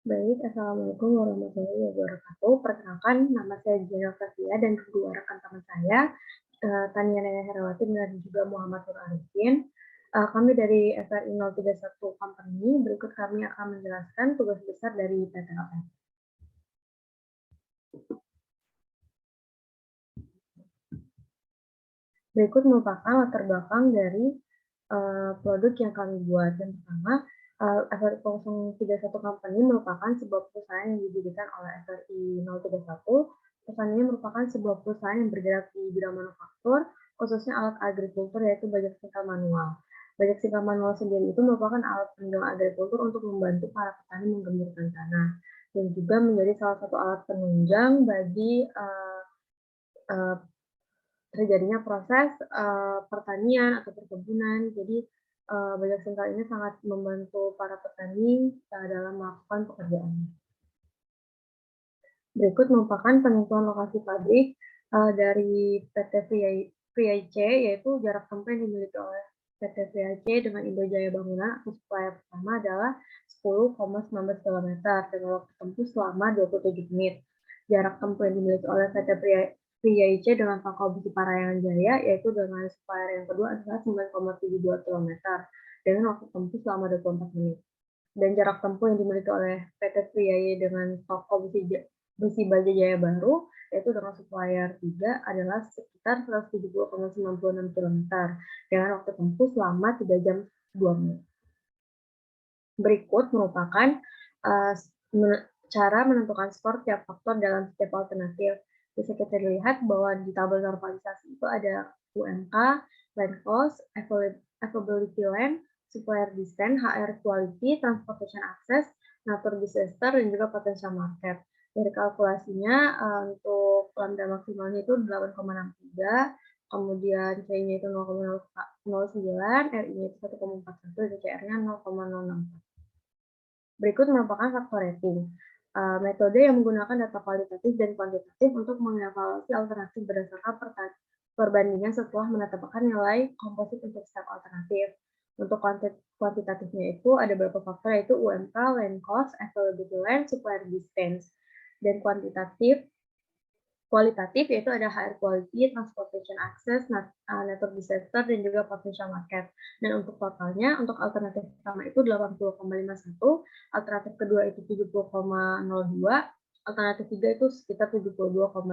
Baik, Assalamualaikum warahmatullahi wabarakatuh. Perkenalkan, nama saya Gina Fathia dan kedua rekan teman saya, Tania Naya Herawati dan juga Muhammad Nur Arifin. Kami dari FRI 031 Company, berikut kami akan menjelaskan tugas besar dari PTLS. Berikut merupakan latar belakang dari produk yang kami buat. Yang pertama, FRI 031 Company merupakan sebuah perusahaan yang didirikan oleh FRI 031. Perusahaan ini merupakan sebuah perusahaan yang bergerak di bidang manufaktur, khususnya alat agrikultur, yaitu bajak singkal manual. Bajak singkal manual sendiri itu merupakan alat penunjang agrikultur untuk membantu para petani menggemburkan tanah, dan juga menjadi salah satu alat penunjang bagi terjadinya proses pertanian atau perkebunan. Jadi bajak singkal ini sangat membantu para petani dalam melakukan pekerjaannya. Berikut merupakan penentuan lokasi pabrik dari PT VIC, yaitu jarak tempuh yang dimiliki oleh PT VIC dengan Indo Jaya Bangunan atau supplier pertama adalah 10,19 km dengan waktu tempuh selama 27 menit. Jarak tempuh yang dimiliki oleh PT VIC dengan Pangkal Besi Parayangan Jaya, yaitu dengan supplier yang kedua adalah 9,72 km dengan waktu tempuh selama 24 menit. Dan jarak tempuh yang dimiliki oleh PT VIC dengan Toko Besi Baja Jaya Baru, yaitu dengan supplier 3 adalah sekitar 170,96 km dengan waktu tempuh selama 3 jam 2 menit. Berikut merupakan cara menentukan skor tiap faktor dalam setiap alternatif. Bisa kita lihat bahwa di tabel normalisasi itu ada UMK, land cost, availability land, supplier distance, HR quality, transportation access, natural disaster, dan juga potential market. Dari kalkulasinya untuk lambda maksimalnya itu 8,63, kemudian C-nya itu 0,09, R-nya itu 1,41, dan CR-nya 0,064. Berikut merupakan faktor rating. Metode yang menggunakan data kualitatif dan kuantitatif untuk mengevaluasi alternatif berdasarkan perbandingan setelah menetapkan nilai komposit untuk setiap alternatif. Untuk kuantitatifnya itu ada beberapa faktor, yaitu UMK, land cost, availability land, supplier distance. Dan kualitatif yaitu ada HR quality, transportation access, natural disaster, dan juga potential market. Dan untuk totalnya, untuk alternatif pertama itu 80,51, alternatif kedua itu 70,02, alternatif tiga itu sekitar 72,52.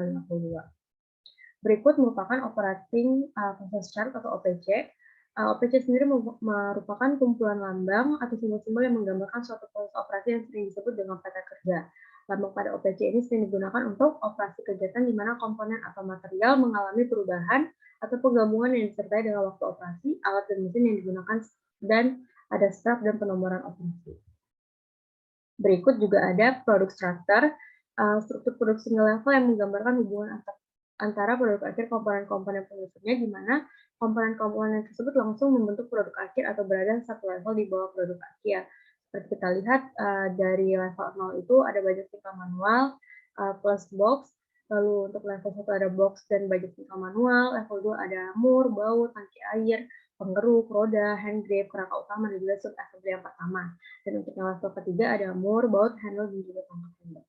Berikut merupakan operating process chart atau OPC. OPC sendiri merupakan kumpulan lambang atau simbol-simbol yang menggambarkan suatu proses operasi yang sering disebut dengan peta kerja. Lambang pada OPC ini sering digunakan untuk operasi kegiatan di mana komponen atau material mengalami perubahan atau penggabungan yang disertai dengan waktu operasi, alat dan mesin yang digunakan, dan ada staf dan penomoran operasi. Berikut juga ada produk structure, struktur produk single level yang menggambarkan hubungan antara produk akhir komponen-komponen penyusunnya, di mana komponen-komponen tersebut langsung membentuk produk akhir atau berada satu level di bawah produk akhir. Seperti kita lihat dari level 0 itu ada bajak singkal manual plus box, lalu untuk level 1 ada box dan bajak singkal manual, level 2 ada mur, baut, tangki air, penggeruk, roda, hand grip, kerangka utama, dan juga sub assembly yang pertama. Dan untuk yang level ketiga ada mur, baut, handle, dan juga tongkat handle.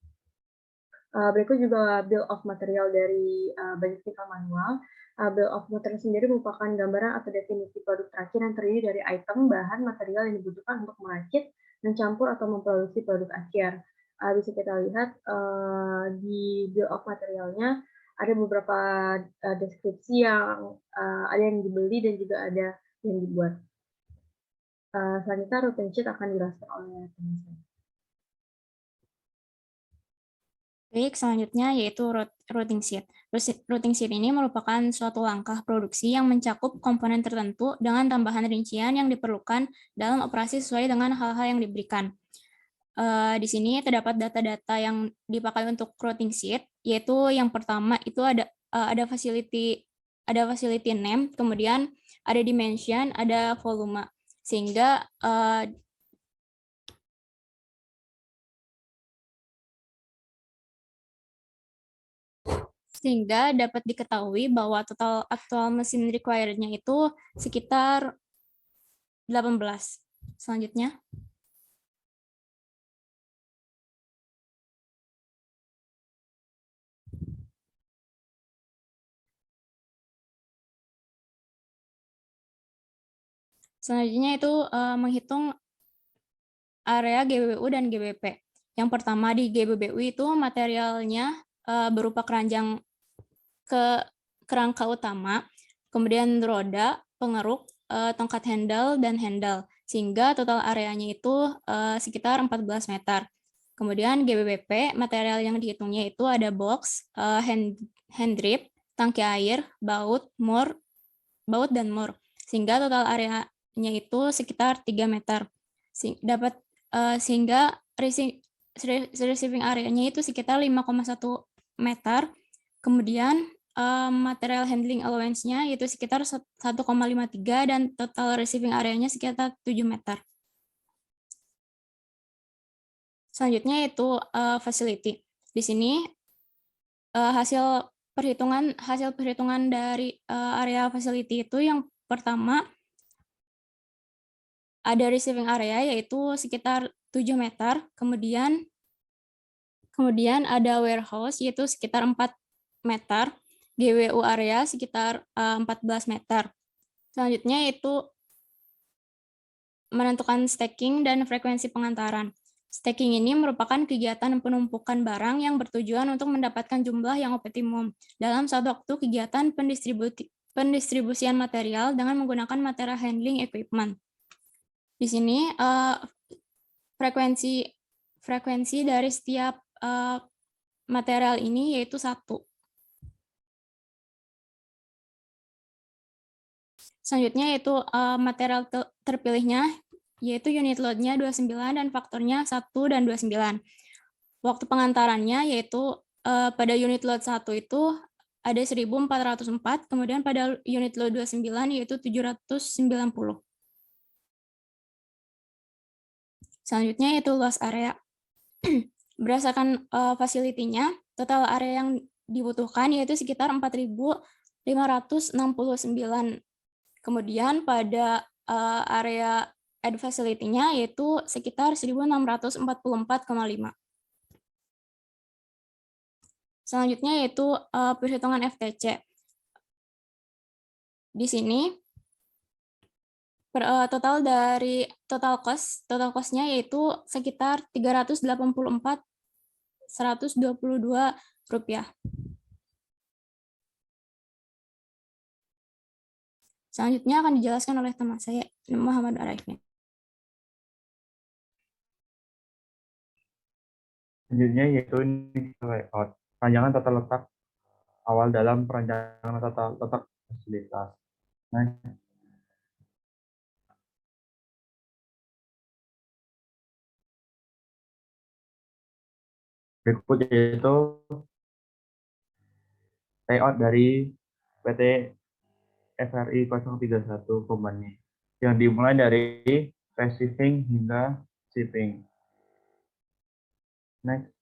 Berikut juga bill of material dari bajak singkal manual. Bill of material sendiri merupakan gambaran atau definisi produk terakhir yang terdiri dari item, bahan, material yang dibutuhkan untuk merakit, mencampur, atau memproduksi produk akhir. Bisa kita lihat di bill of materialnya ada beberapa deskripsi yang ada yang dibeli dan juga ada yang dibuat. Selanjutnya routing sheet akan dijelaskan oleh teman saya. Baik, selanjutnya yaitu routing sheet. Routing sheet ini merupakan suatu langkah produksi yang mencakup komponen tertentu dengan tambahan rincian yang diperlukan dalam operasi sesuai dengan hal-hal yang diberikan. Di sini terdapat data-data yang dipakai untuk routing sheet, yaitu yang pertama itu ada facility name, kemudian ada dimension, ada volume, sehingga dapat diketahui bahwa total aktual mesin required-nya itu sekitar 18. Selanjutnya. Selanjutnya itu menghitung area GBBU dan GBP. Yang pertama di GBBU itu materialnya berupa keranjang kerangka utama, kemudian roda, pengeruk, tongkat handle, dan handle. Sehingga total areanya itu sekitar 14 meter. Kemudian GBBP, material yang dihitungnya itu ada box, hand drip, tangki air, baut dan mur. Sehingga total areanya itu sekitar 3 meter. Sehingga receiving areanya itu sekitar 5,1 meter. Kemudian material handling allowance-nya itu sekitar 1,53 dan total receiving areanya sekitar 7 meter. Selanjutnya itu facility. Di sini hasil perhitungan dari area facility itu yang pertama ada receiving area yaitu sekitar 7 meter, kemudian ada warehouse yaitu sekitar 4 meter, GWU area sekitar 14 meter. Selanjutnya itu menentukan stacking dan frekuensi pengantaran. Stacking ini merupakan kegiatan penumpukan barang yang bertujuan untuk mendapatkan jumlah yang optimum dalam satu waktu kegiatan pendistribusian material dengan menggunakan material handling equipment. Di sini frekuensi dari setiap material ini yaitu 1. Selanjutnya yaitu material terpilihnya yaitu unit load-nya 29 dan faktornya 1 dan 29. Waktu pengantarannya yaitu pada unit load 1 itu ada 1404, kemudian pada unit load 29 yaitu 790. Selanjutnya yaitu luas area. Berdasarkan fasilitinya, total area yang dibutuhkan yaitu sekitar 4.569. Kemudian pada area add facility-nya yaitu sekitar 1.644,5. Selanjutnya yaitu perhitungan FTC. Di sini total cost-nya yaitu sekitar 384.122 rupiah. Selanjutnya akan dijelaskan oleh teman saya, Muhammad Arifin. Selanjutnya yaitu layout. Perancangan tata letak awal dalam perancangan tata letak fasilitas. Nah, berikut yaitu layout dari PT FRI 031 Company yang dimulai dari receiving hingga shipping. Next.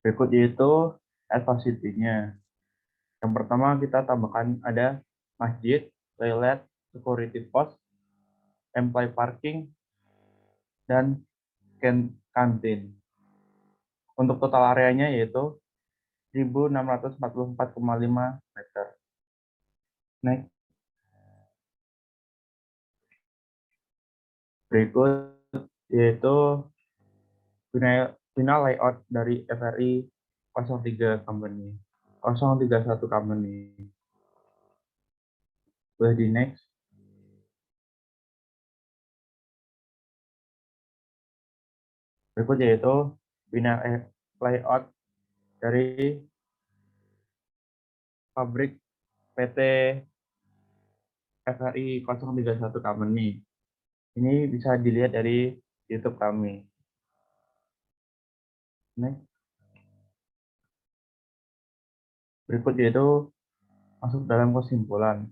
Berikut yaitu facility-nya. Yang pertama kita tambahkan ada masjid, toilet, security post, employee parking, dan kantin. Untuk total areanya yaitu 1.644,5 meter. Next. Berikut yaitu final layout dari FRI 03 Company, 031 Company. Boleh di next. Berikut yaitu final layout dari pabrik PT FRI 031 Company. Ini bisa dilihat dari YouTube kami. Next. Berikut yaitu masuk dalam kesimpulan.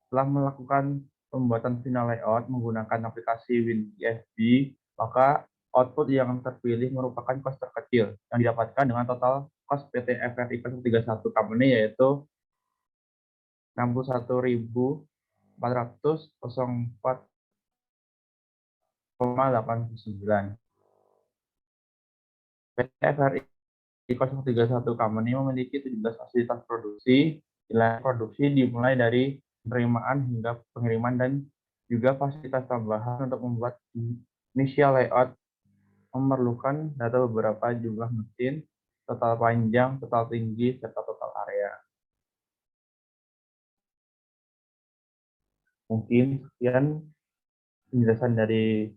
Setelah melakukan pembuatan final layout menggunakan aplikasi WinEFB, maka output yang terpilih merupakan cost terkecil yang didapatkan dengan total cost PT FRI 031 Company yaitu 61.404,89. PT FRI 031 Company memiliki 17 fasilitas produksi. Nilai produksi dimulai dari penerimaan hingga pengiriman dan juga fasilitas tambahan untuk membuat initial layout memerlukan data beberapa jumlah mesin, total panjang, total tinggi, serta total area. Mungkin sekian penjelasan dari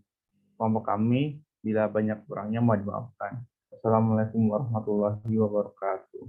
kelompok kami. Bila banyak kurangnya mohon dimaafkan. Assalamualaikum warahmatullahi wabarakatuh.